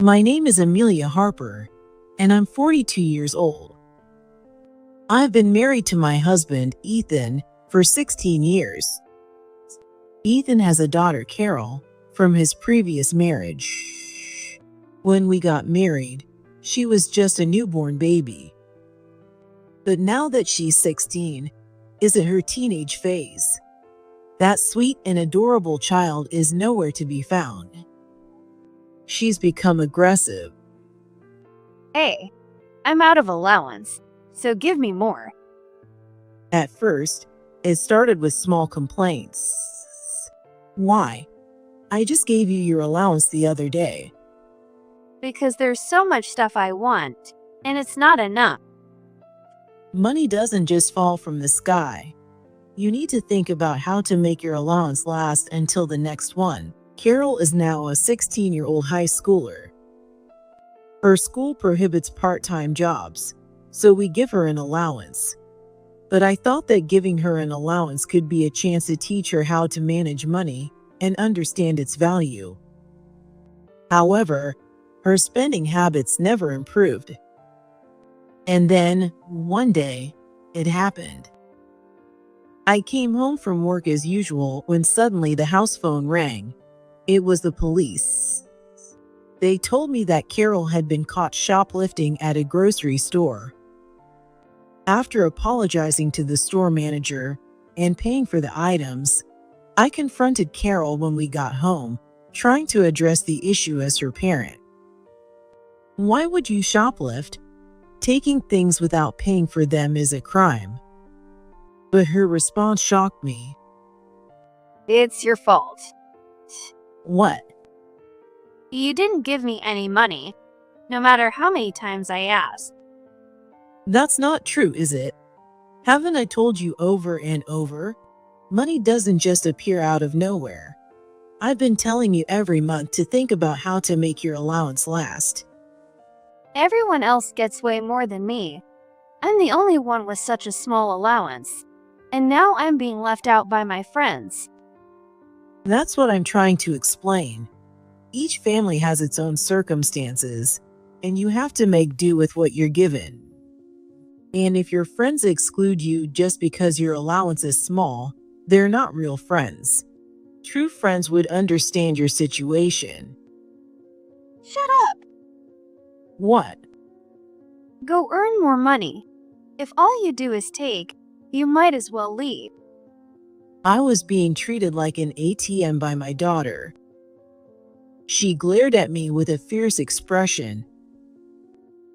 My name is Amelia Harper, and I'm 42 years old. I've been married to my husband, Ethan, for 16 years. Ethan has a daughter, Carol, from his previous marriage. When we got married, she was just a newborn baby. But now that she's 16, is in her teenage phase. That sweet and adorable child is nowhere to be found. She's become aggressive. Hey, I'm out of allowance, so give me more. At first, it started with small complaints. Why? I just gave you your allowance the other day. Because there's so much stuff I want, and it's not enough. Money doesn't just fall from the sky. You need to think about how to make your allowance last until the next one. Carol is now a 16-year-old high schooler. Her school prohibits part-time jobs, so we give her an allowance. But I thought that giving her an allowance could be a chance to teach her how to manage money and understand its value. However, her spending habits never improved. And then, one day, it happened. I came home from work as usual when suddenly the house phone rang. It was the police. They told me that Carol had been caught shoplifting at a grocery store. After apologizing to the store manager and paying for the items, I confronted Carol when we got home, trying to address the issue as her parent. Why would you shoplift? Taking things without paying for them is a crime. But her response shocked me. It's your fault. What? You didn't give me any money, no matter how many times I asked. That's not true, is it? Haven't I told you over and over? Money doesn't just appear out of nowhere. I've been telling you every month to think about how to make your allowance last. Everyone else gets way more than me. I'm the only one with such a small allowance. And now I'm being left out by my friends. That's what I'm trying to explain. Each family has its own circumstances, and you have to make do with what you're given. And if your friends exclude you just because your allowance is small, they're not real friends. True friends would understand your situation. Shut up! What? Go earn more money. If all you do is take, you might as well leave. I was being treated like an ATM by my daughter. She glared at me with a fierce expression.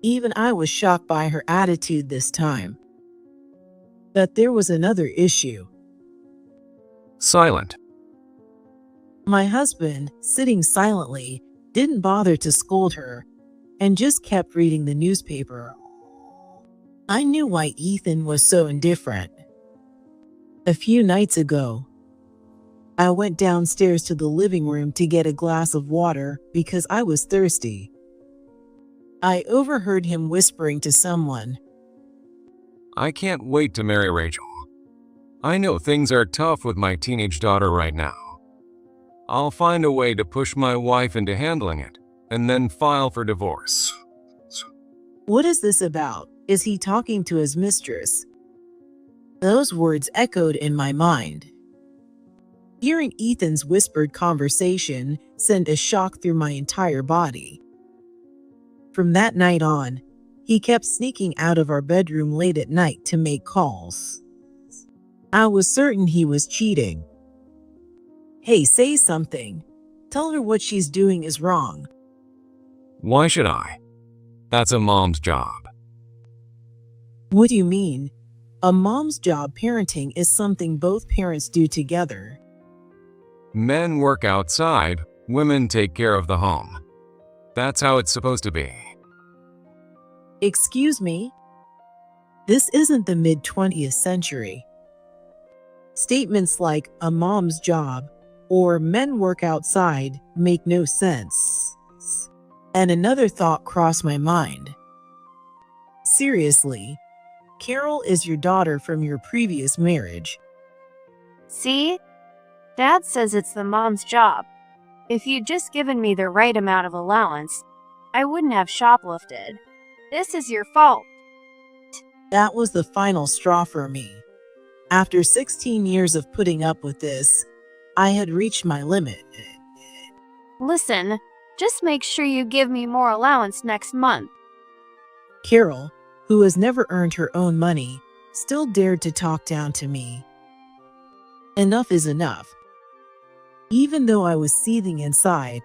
Even I was shocked by her attitude this time. But there was another issue. Silent. My husband, sitting silently, didn't bother to scold her and just kept reading the newspaper. I knew why Ethan was so indifferent. A few nights ago, I went downstairs to the living room to get a glass of water because I was thirsty. I overheard him whispering to someone. I can't wait to marry Rachel. I know things are tough with my teenage daughter right now. I'll find a way to push my wife into handling it and then file for divorce. What is this about? Is he talking to his mistress? Those words echoed in my mind. Hearing Ethan's whispered conversation sent a shock through my entire body. From that night on, he kept sneaking out of our bedroom late at night to make calls. I was certain he was cheating. Hey, say something. Tell her what she's doing is wrong. Why should I? That's a mom's job. What do you mean? A mom's job parenting is something both parents do together. Men work outside, women take care of the home. That's how it's supposed to be. Excuse me? This isn't the mid-20th century. Statements like a mom's job or men work outside make no sense. And another thought crossed my mind. Seriously, Carol is your daughter from your previous marriage. See? Dad says it's the mom's job. If you'd just given me the right amount of allowance, I wouldn't have shoplifted. This is your fault. That was the final straw for me. After 16 years of putting up with this, I had reached my limit. Listen, just make sure you give me more allowance next month. Carol, who has never earned her own money, still dared to talk down to me. Enough is enough. Even though I was seething inside,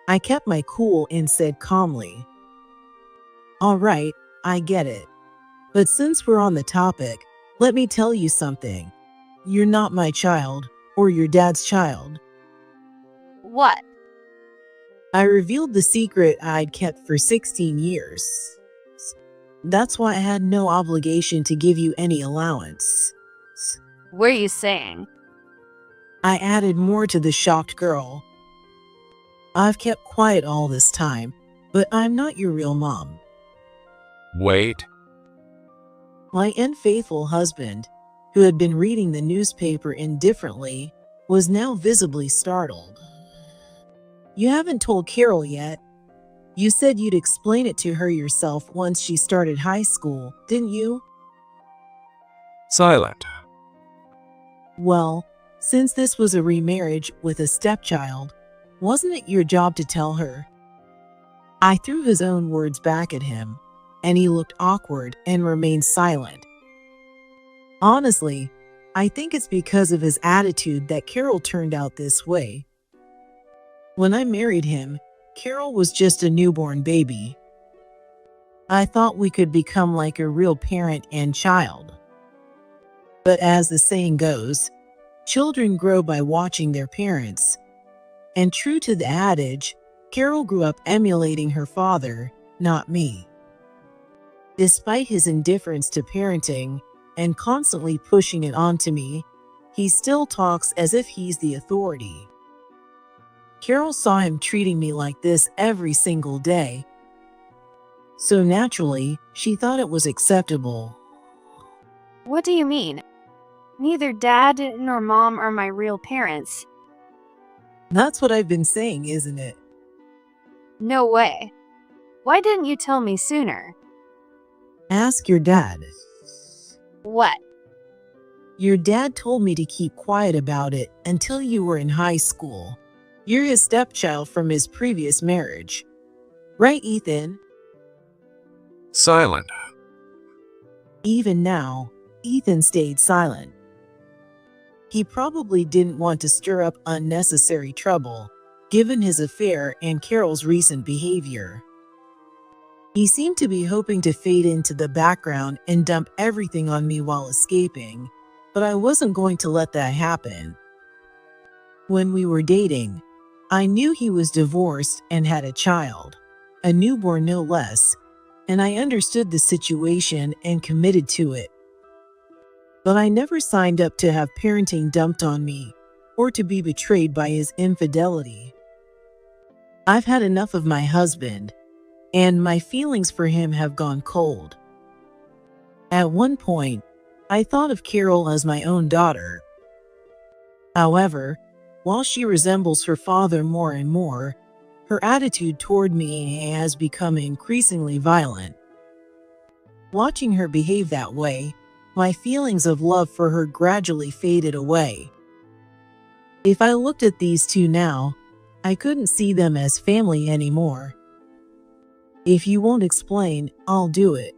I kept my cool and said calmly, "All right, I get it. But since we're on the topic, let me tell you something. You're not my child or your dad's child." What? I revealed the secret I'd kept for 16 years. That's why I had no obligation to give you any allowance. What are you saying? I added more to the shocked girl. I've kept quiet all this time, but I'm not your real mom. Wait. My unfaithful husband, who had been reading the newspaper indifferently, was now visibly startled. "You haven't told Carol yet. You said you'd explain it to her yourself once she started high school, didn't you?" Silent. "Well, since this was a remarriage with a stepchild, wasn't it your job to tell her?" I threw his own words back at him, and he looked awkward and remained silent. Honestly, I think it's because of his attitude that Carol turned out this way. When I married him, Carol was just a newborn baby. I thought we could become like a real parent and child. But as the saying goes, children grow by watching their parents. And true to the adage, Carol grew up emulating her father, not me. Despite his indifference to parenting and constantly pushing it onto me, he still talks as if he's the authority. Carol saw him treating me like this every single day. So naturally, she thought it was acceptable. What do you mean? Neither dad nor mom are my real parents. That's what I've been saying, isn't it? No way. Why didn't you tell me sooner? Ask your dad. What? Your dad told me to keep quiet about it until you were in high school. You're his stepchild from his previous marriage. Right, Ethan? Silent. Even now, Ethan stayed silent. He probably didn't want to stir up unnecessary trouble, given his affair and Carol's recent behavior. He seemed to be hoping to fade into the background and dump everything on me while escaping, but I wasn't going to let that happen. When we were dating, I knew he was divorced and had a child, a newborn no less, and I understood the situation and committed to it. But I never signed up to have parenting dumped on me or to be betrayed by his infidelity. I've had enough of my husband, and my feelings for him have gone cold. At one point, I thought of Carol as my own daughter. However, while she resembles her father more and more, her attitude toward me has become increasingly violent. Watching her behave that way, my feelings of love for her gradually faded away. If I looked at these two now, I couldn't see them as family anymore. If you won't explain, I'll do it.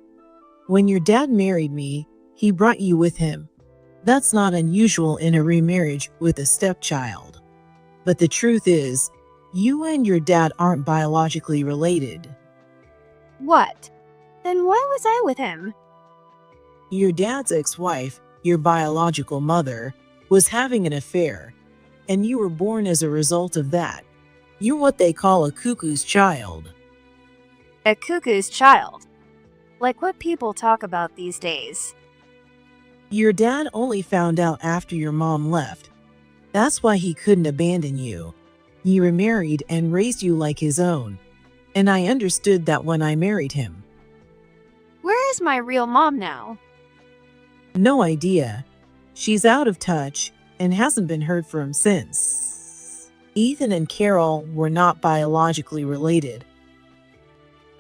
When your dad married me, he brought you with him. That's not unusual in a remarriage with a stepchild. But the truth is, you and your dad aren't biologically related. What? Then why was I with him? Your dad's ex-wife, your biological mother, was having an affair, and you were born as a result of that. You're what they call a cuckoo's child. A cuckoo's child. Like what people talk about these days. Your dad only found out after your mom left. That's why he couldn't abandon you. He remarried and raised you like his own. And I understood that when I married him. Where is my real mom now? No idea. She's out of touch and hasn't been heard from since. Ethan and Carol were not biologically related.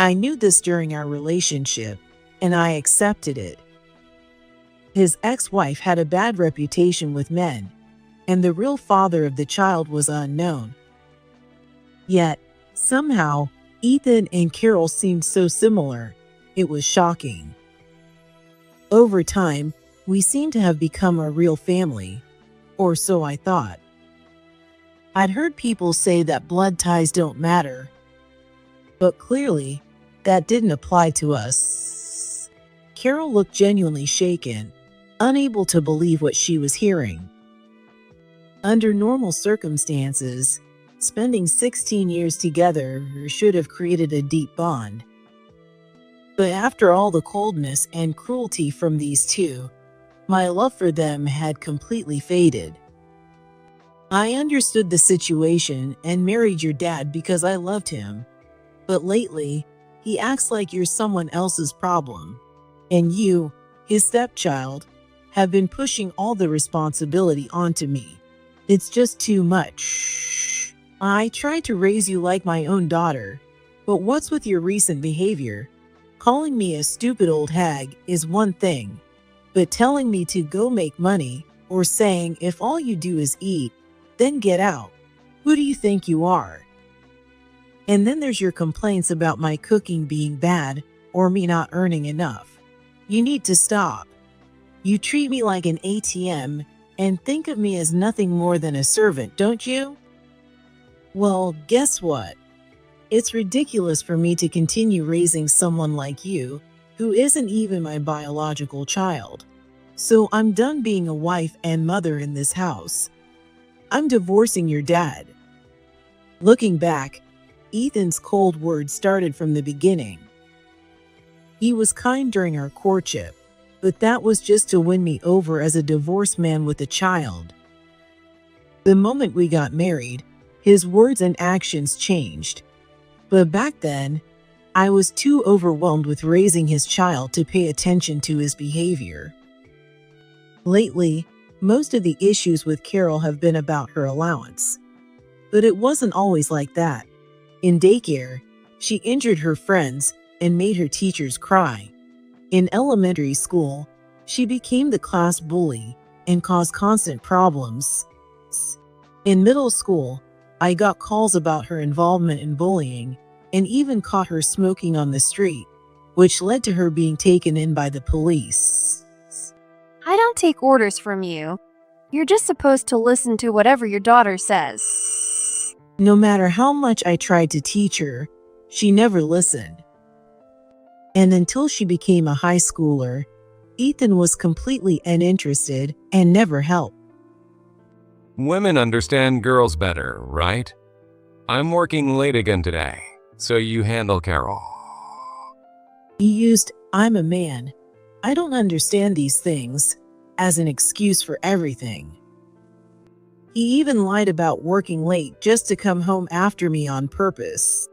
I knew this during our relationship, and I accepted it. His ex-wife had a bad reputation with men, and the real father of the child was unknown. Yet, somehow, Ethan and Carol seemed so similar. It was shocking. Over time, we seemed to have become a real family, or so I thought. I'd heard people say that blood ties don't matter, but clearly, that didn't apply to us. Carol looked genuinely shaken, unable to believe what she was hearing. Under normal circumstances, spending 16 years together should have created a deep bond. But after all the coldness and cruelty from these two, my love for them had completely faded. I understood the situation and married your dad because I loved him. But lately, he acts like you're someone else's problem. And you, his stepchild, have been pushing all the responsibility onto me. It's just too much. I tried to raise you like my own daughter, but what's with your recent behavior? Calling me a stupid old hag is one thing, but telling me to go make money or saying if all you do is eat, then get out. Who do you think you are? And then there's your complaints about my cooking being bad or me not earning enough. You need to stop. You treat me like an ATM and think of me as nothing more than a servant, don't you? Well, guess what? It's ridiculous for me to continue raising someone like you, who isn't even my biological child. So I'm done being a wife and mother in this house. I'm divorcing your dad. Looking back, Ethan's cold words started from the beginning. He was kind during our courtship, but that was just to win me over as a divorced man with a child. The moment we got married, his words and actions changed. But back then, I was too overwhelmed with raising his child to pay attention to his behavior. Lately, most of the issues with Carol have been about her allowance. But it wasn't always like that. In daycare, she injured her friends and made her teachers cry. In elementary school, she became the class bully and caused constant problems. In middle school, I got calls about her involvement in bullying and even caught her smoking on the street, which led to her being taken in by the police. I don't take orders from you. You're just supposed to listen to whatever your daughter says. No matter how much I tried to teach her, she never listened. And until she became a high schooler, Ethan was completely uninterested and never helped. Women understand girls better, right? I'm working late again today, so you handle Carol. He used "I'm a man, I don't understand these things" as an excuse for everything. He even lied about working late just to come home after me on purpose.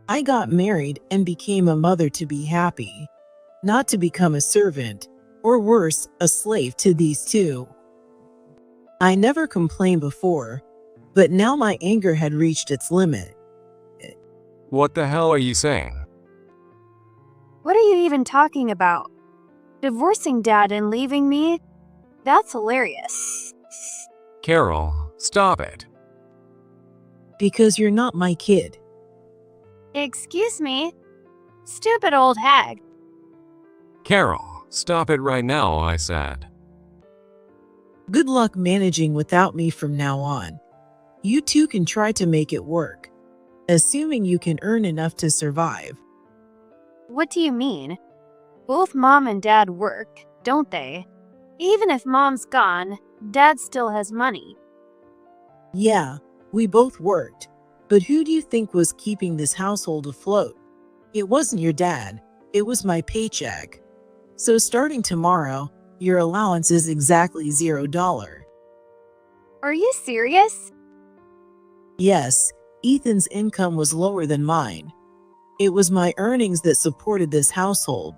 I got married and became a mother to be happy, not to become a servant, or worse, a slave to these two. I never complained before, but now my anger had reached its limit. What the hell are you saying? What are you even talking about? Divorcing Dad and leaving me? That's hilarious. Carol, stop it. Because you're not my kid. Excuse me? Stupid old hag. Carol, stop it right now, I said. Good luck managing without me from now on. You two can try to make it work, assuming you can earn enough to survive. What do you mean? Both Mom and Dad work, don't they? Even if Mom's gone, Dad still has money. Yeah, we both worked, but who do you think was keeping this household afloat? It wasn't your dad, it was my paycheck. So starting tomorrow, your allowance is exactly $0. Are you serious? Yes, Ethan's income was lower than mine. It was my earnings that supported this household.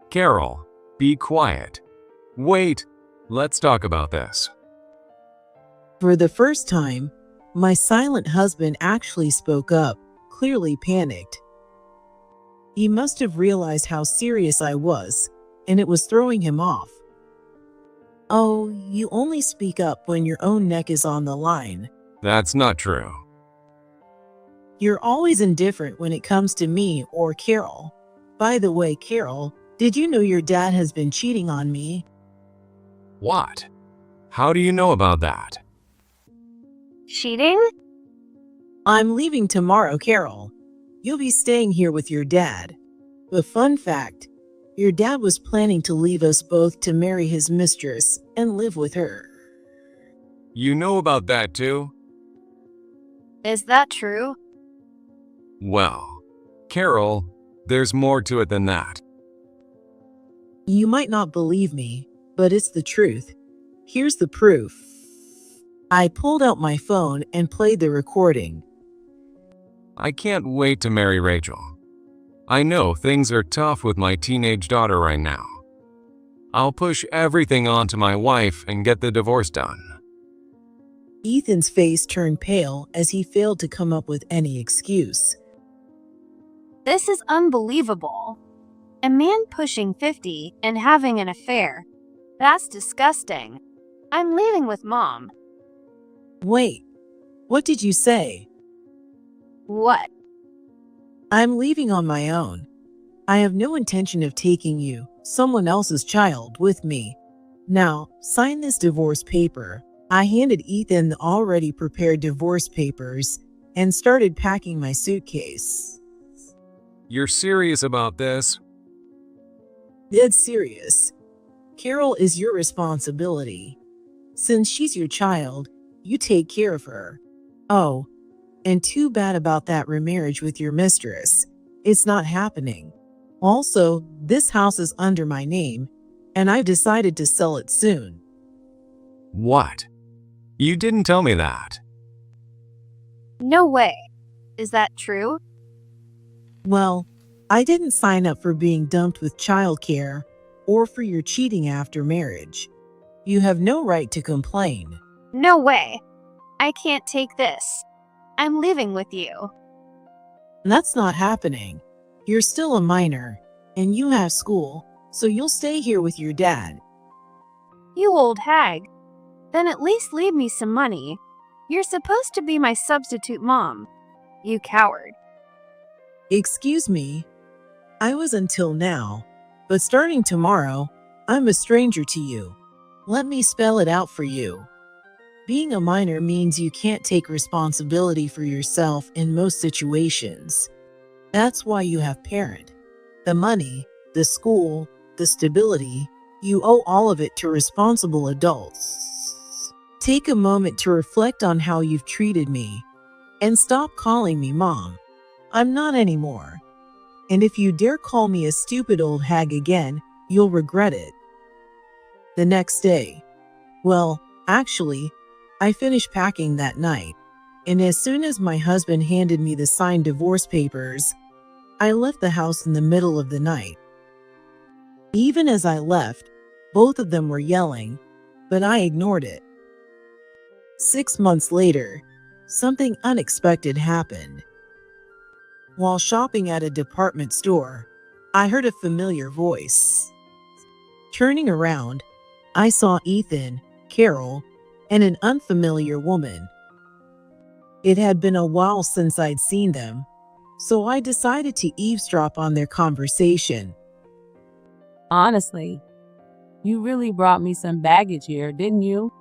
Carol, be quiet. Wait, let's talk about this. For the first time, my silent husband actually spoke up, clearly panicked. He must have realized how serious I was, and it was throwing him off. Oh, you only speak up when your own neck is on the line. That's not true. You're always indifferent when it comes to me or Carol. By the way, Carol, did you know your dad has been cheating on me? What? How do you know about that? Cheating? I'm leaving tomorrow, Carol. You'll be staying here with your dad. But fun fact, your dad was planning to leave us both to marry his mistress and live with her. You know about that too? Is that true? Well, Carol, there's more to it than that. You might not believe me, but it's the truth. Here's the proof. I pulled out my phone and played the recording. I can't wait to marry Rachel. I know things are tough with my teenage daughter right now. I'll push everything onto my wife and get the divorce done. Ethan's face turned pale as he failed to come up with any excuse. This is unbelievable. A man pushing 50 and having an affair. That's disgusting. I'm leaving with Mom. Wait, what did you say? What? I'm leaving on my own. I have no intention of taking you, someone else's child, with me. Now, sign this divorce paper. I handed Ethan the already prepared divorce papers and started packing my suitcase. You're serious about this? Dead serious. Carol is your responsibility. Since she's your child, you take care of her. Oh, and too bad about that remarriage with your mistress. It's not happening. Also, this house is under my name, and I've decided to sell it soon. What? You didn't tell me that. No way. Is that true? Well, I didn't sign up for being dumped with childcare or for your cheating after marriage. You have no right to complain. No way. I can't take this. I'm leaving with you. That's not happening. You're still a minor, and you have school, so you'll stay here with your dad. You old hag. Then at least leave me some money. You're supposed to be my substitute mom. You coward. Excuse me. I was until now, but starting tomorrow, I'm a stranger to you. Let me spell it out for you. Being a minor means you can't take responsibility for yourself in most situations. That's why you have parent. The money, the school, the stability, you owe all of it to responsible adults. Take a moment to reflect on how you've treated me, and stop calling me mom. I'm not anymore. And if you dare call me a stupid old hag again, you'll regret it. The next day. Well, actually, I finished packing that night, and as soon as my husband handed me the signed divorce papers, I left the house in the middle of the night. Even as I left, both of them were yelling, but I ignored it. 6 months later, something unexpected happened. While shopping at a department store, I heard a familiar voice. Turning around, I saw Ethan, Carol, and an unfamiliar woman. It had been a while since I'd seen them, so I decided to eavesdrop on their conversation. Honestly, you really brought me some baggage here, didn't you?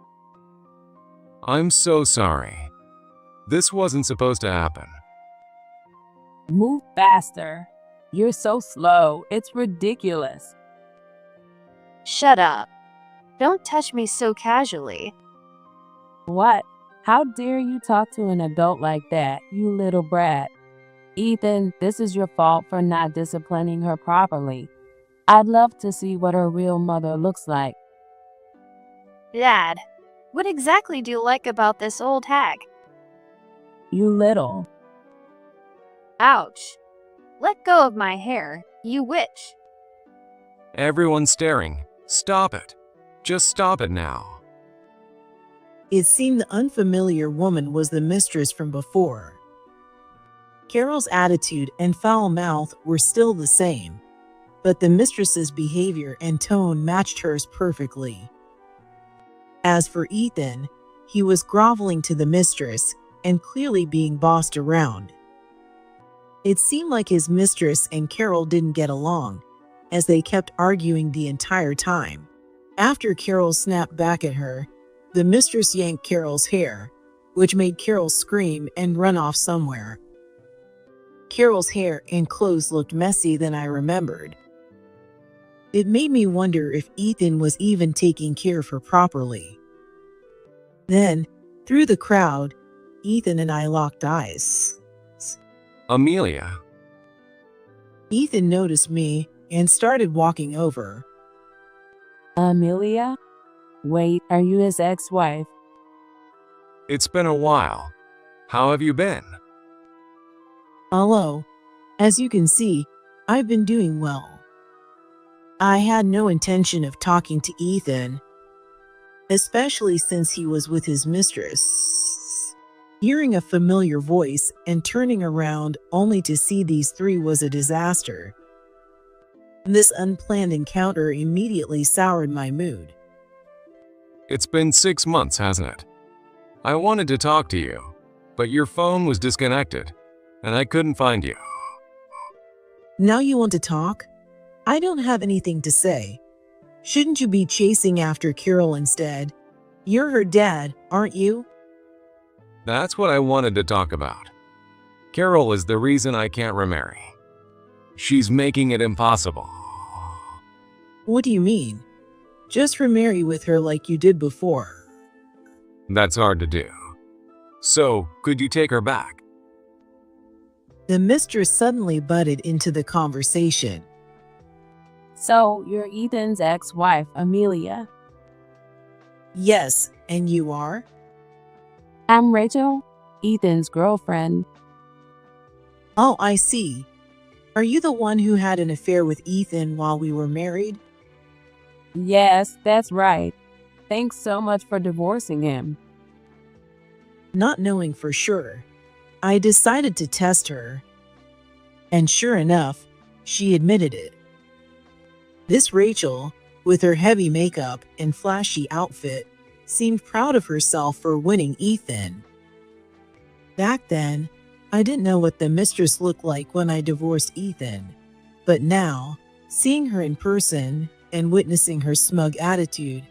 I'm so sorry. This wasn't supposed to happen. Move faster. You're so slow. It's ridiculous. Shut up. Don't touch me so casually. What? How dare you talk to an adult like that, you little brat? Ethan, this is your fault for not disciplining her properly. I'd love to see what her real mother looks like. Dad, what exactly do you like about this old hag? You little. Ouch. Let go of my hair, you witch. Everyone's staring. Stop it. Just stop it now. It seemed the unfamiliar woman was the mistress from before. Carol's attitude and foul mouth were still the same, but the mistress's behavior and tone matched hers perfectly. As for Ethan, he was groveling to the mistress and clearly being bossed around. It seemed like his mistress and Carol didn't get along, as they kept arguing the entire time. After Carol snapped back at her, the mistress yanked Carol's hair, which made Carol scream and run off somewhere. Carol's hair and clothes looked messy than I remembered. It made me wonder if Ethan was even taking care of her properly. Then, through the crowd, Ethan and I locked eyes. Amelia, Ethan noticed me and started walking over. Amelia? Wait, are you his ex-wife? it's been a while. How have you been? Hello. As you can see, I've been doing well. I had no intention of talking to Ethan, especially since he was with his mistress. Hearing a familiar voice and turning around only to see these three was a disaster. This unplanned encounter immediately soured my mood. It's been 6 months, hasn't it? I wanted to talk to you, but your phone was disconnected, and I couldn't find you. Now you want to talk? I don't have anything to say. Shouldn't you be chasing after Carol instead? You're her dad, aren't you? That's what I wanted to talk about. Carol is the reason I can't remarry. She's making it impossible. What do you mean? Just remarry with her like you did before. That's hard to do. So, could you take her back? The mistress suddenly butted into the conversation. So, you're Ethan's ex-wife, Amelia. Yes, and you are? I'm Rachel, Ethan's girlfriend. Oh, I see. Are you the one who had an affair with Ethan while we were married? Yes, that's right. Thanks so much for divorcing him. Not knowing for sure, I decided to test her. And sure enough, she admitted it. This Rachel, with her heavy makeup and flashy outfit, seemed proud of herself for winning Ethan. Back then, I didn't know what the mistress looked like when I divorced Ethan, but now, seeing her in person and witnessing her smug attitude,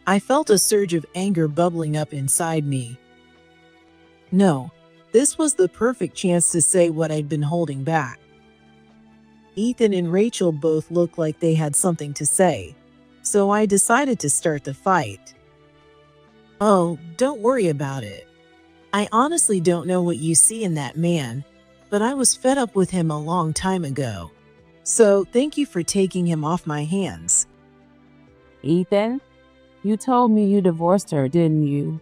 I felt a surge of anger bubbling up inside me. No, this was the perfect chance to say what I'd been holding back. Ethan and Rachel both looked like they had something to say, so I decided to start the fight. Oh, don't worry about it. I honestly don't know what you see in that man, but I was fed up with him a long time ago. So thank you for taking him off my hands. Ethan, you told me you divorced her, didn't you?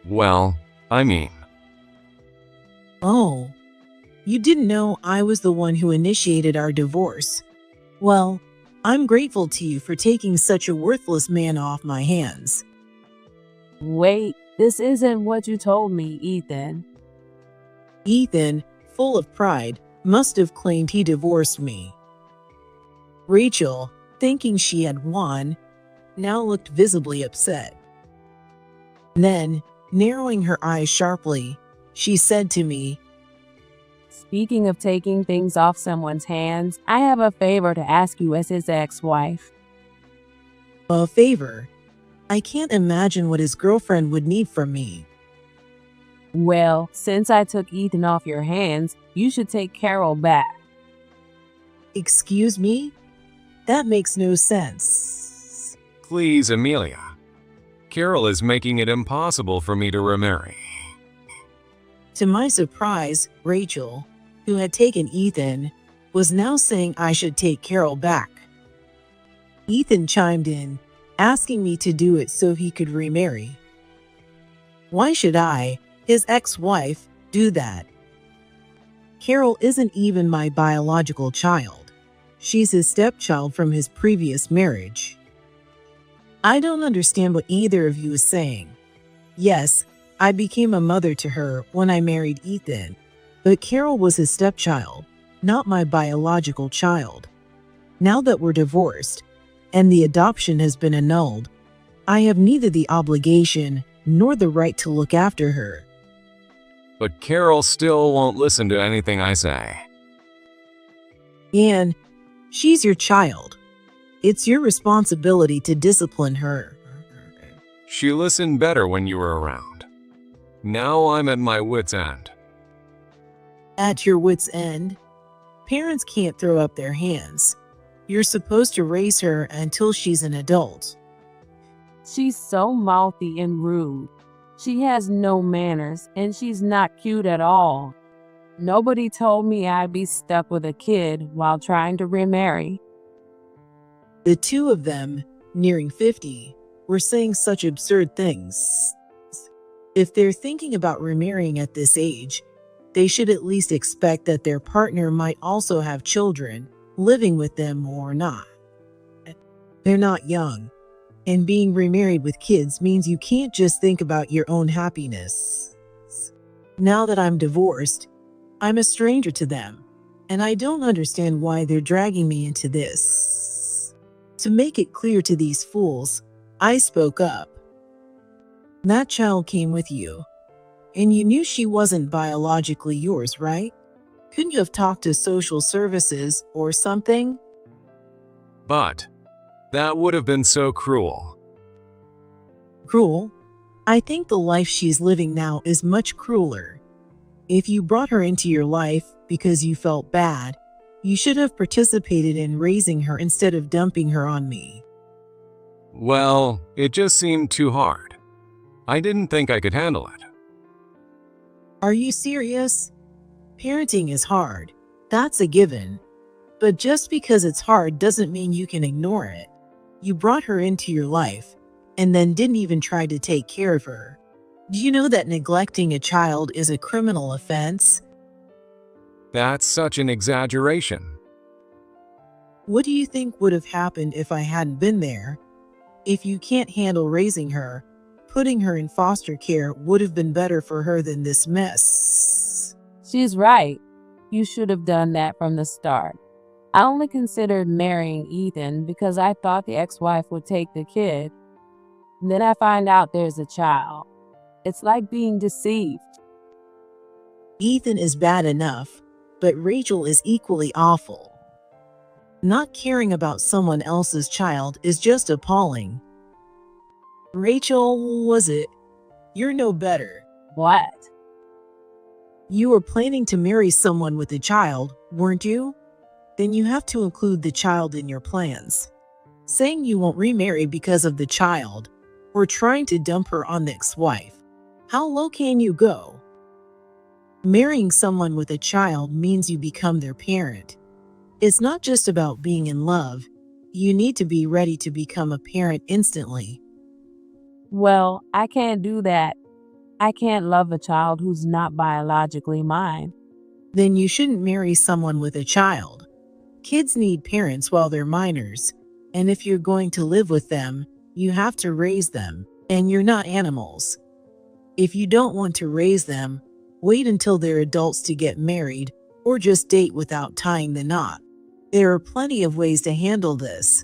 Well, I mean, Oh, you didn't know I was the one who initiated our divorce. Well, I'm grateful to you for taking such a worthless man off my hands. Wait, this isn't what you told me, Ethan. Ethan, full of pride, must have claimed he divorced me. Rachel, thinking she had won, now looked visibly upset. Then, narrowing her eyes sharply, she said to me, Speaking of taking things off someone's hands, I have a favor to ask you as his ex-wife. "A favor? I can't imagine what his girlfriend would need from me." Well, since I took Ethan off your hands, you should take Carol back. Excuse me? That makes no sense. please, Amelia. Carol is making it impossible for me to remarry. To my surprise, Rachel, who had taken Ethan, was now saying I should take Carol back. Ethan chimed in, asking me to do it so he could remarry. Why should I, his ex-wife, do that? Carol isn't even my biological child. She's his stepchild from his previous marriage. I don't understand what either of you is saying. Yes, I became a mother to her when I married Ethan, But Carol was his stepchild, not my biological child. Now that we're divorced and the adoption has been annulled, I have neither the obligation nor the right to look after her. But Carol still won't listen to anything I say. And she's your child. It's your responsibility to discipline her. She listened better when you were around. Now I'm at my wit's end. At your wit's end? Parents can't throw up their hands. You're supposed to raise her until she's an adult. She's so mouthy and rude. She has no manners, and she's not cute at all. Nobody told me I'd be stuck with a kid while trying to remarry. The two of them, nearing 50, were saying such absurd things. If they're thinking about remarrying at this age, they should at least expect that their partner might also have children, living with them or not. They're not young, and being remarried with kids means you can't just think about your own happiness. Now that I'm divorced, I'm a stranger to them, and I don't understand why they're dragging me into this. To make it clear to these fools, I spoke up. That child came with you, and you knew she wasn't biologically yours, right? Couldn't you have talked to social services or something? But that would have been so cruel. Cruel? I think the life she's living now is much crueler. If you brought her into your life because you felt bad, you should have participated in raising her instead of dumping her on me. Well, it just seemed too hard. I didn't think I could handle it. Are you serious? Parenting is hard. That's a given. But just because it's hard doesn't mean you can ignore it. You brought her into your life and then didn't even try to take care of her. Do you know that neglecting a child is a criminal offense? That's such an exaggeration. What do you think would have happened if I hadn't been there? If you can't handle raising her, putting her in foster care would have been better for her than this mess. She's right. You should have done that from the start. I only considered marrying Ethan because I thought the ex-wife would take the kid. Then I find out there's a child. It's like being deceived. Ethan is bad enough, but Rachel is equally awful. Not caring about someone else's child is just appalling. Rachel, was it? You're no better. What? You were planning to marry someone with a child, weren't you? Then you have to include the child in your plans. Saying you won't remarry because of the child, or trying to dump her on the ex-wife. How low can you go? Marrying someone with a child means you become their parent. It's not just about being in love. You need to be ready to become a parent instantly. Well, I can't do that. I can't love a child who's not biologically mine. Then you shouldn't marry someone with a child. Kids need parents while they're minors, and if you're going to live with them, you have to raise them, and you're not animals. If you don't want to raise them, wait until they're adults to get married, or just date without tying the knot. There are plenty of ways to handle this.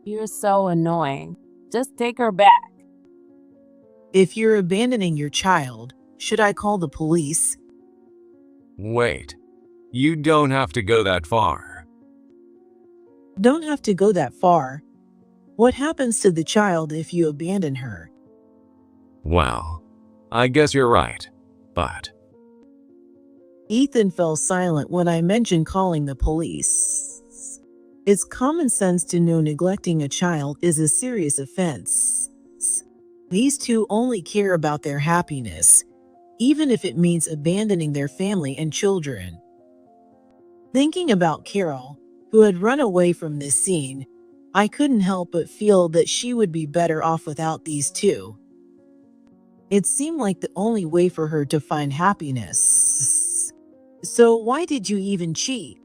You're so annoying. Just take her back. If you're abandoning your child, should I call the police? Wait, you don't have to go that far. Don't have to go that far. What happens to the child if you abandon her? Well, I guess you're right, but... Ethan fell silent when I mentioned calling the police. It's common sense to know neglecting a child is a serious offense. These two only care about their happiness, even if it means abandoning their family and children. Thinking about Carol, who had run away from this scene, I couldn't help but feel that she would be better off without these two. It seemed like the only way for her to find happiness. So why did you even cheat?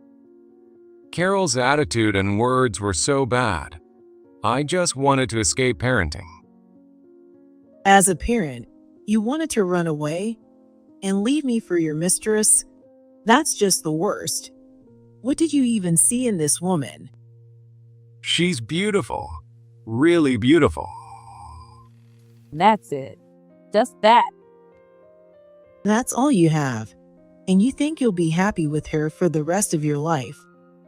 Carol's attitude and words were so bad. I just wanted to escape parenting. As a parent, you wanted to run away? And leave me for your mistress? That's just the worst. What did you even see in this woman? She's beautiful. Really beautiful. That's it. Just that. That's all you have. And you think you'll be happy with her for the rest of your life.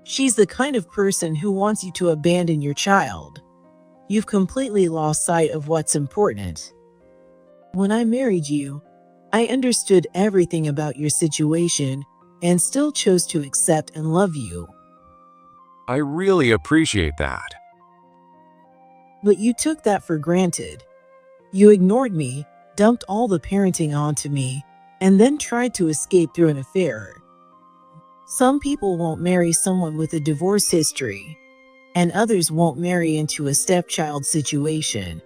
She's the kind of person who wants you to abandon your child. You've completely lost sight of what's important. When I married you, I understood everything about your situation and still chose to accept and love you. I really appreciate that. But you took that for granted. You ignored me, dumped all the parenting onto me, and then tried to escape through an affair. Some people won't marry someone with a divorce history, and others won't marry into a stepchild situation.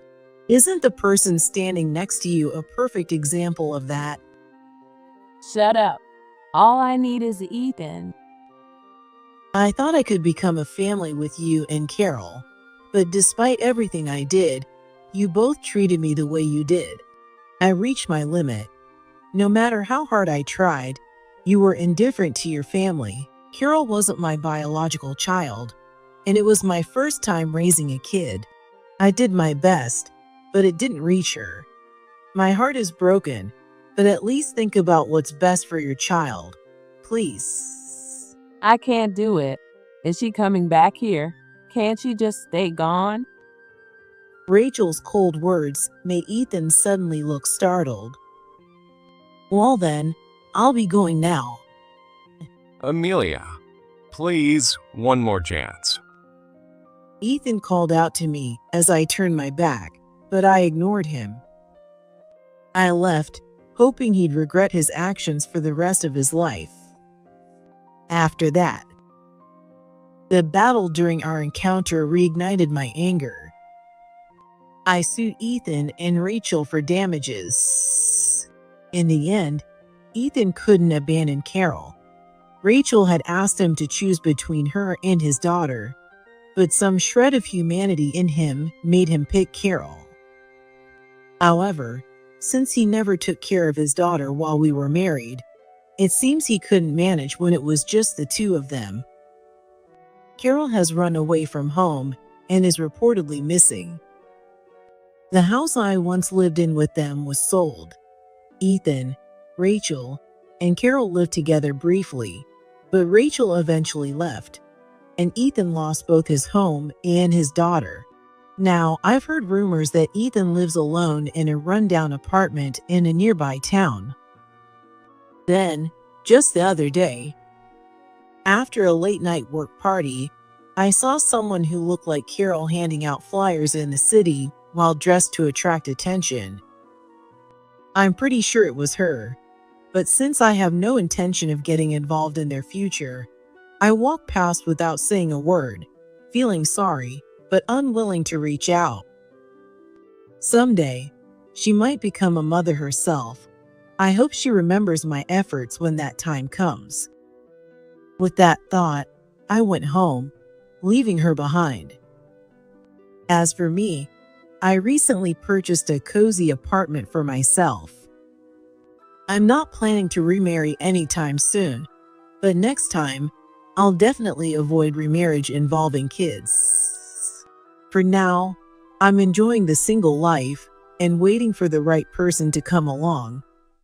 Isn't the person standing next to you a perfect example of that? Shut up. All I need is Ethan. I thought I could become a family with you and Carol, but despite everything I did, you both treated me the way you did. I reached my limit. No matter how hard I tried, you were indifferent to your family. Carol wasn't my biological child, and it was my first time raising a kid. I did my best, but it didn't reach her. My heart is broken, but at least think about what's best for your child. Please. I can't do it. Is she coming back here? Can't she just stay gone? Rachel's cold words made Ethan suddenly look startled. Well then, I'll be going now. Amelia, please, one more chance. Ethan called out to me as I turned my back, but I ignored him. I left, hoping he'd regret his actions for the rest of his life. After that, the battle during our encounter reignited my anger. I sued Ethan and Rachel for damages. In the end, Ethan couldn't abandon Carol. Rachel had asked him to choose between her and his daughter, but some shred of humanity in him made him pick Carol. However, since he never took care of his daughter while we were married, it seems he couldn't manage when it was just the two of them. Carol has run away from home and is reportedly missing. The house I once lived in with them was sold. Ethan, Rachel, and Carol lived together briefly, but Rachel eventually left, and Ethan lost both his home and his daughter. Now, I've heard rumors that Ethan lives alone in a rundown apartment in a nearby town. Then, just the other day, after a late-night work party, I saw someone who looked like Carol handing out flyers in the city while dressed to attract attention. I'm pretty sure it was her, but since I have no intention of getting involved in their future, I walked past without saying a word, feeling sorry, but unwilling to reach out. Someday, she might become a mother herself. I hope she remembers my efforts when that time comes. With that thought, I went home, leaving her behind. As for me, I recently purchased a cozy apartment for myself. I'm not planning to remarry anytime soon, but next time, I'll definitely avoid remarriage involving kids. For now, I'm enjoying the single life and waiting for the right person to come along.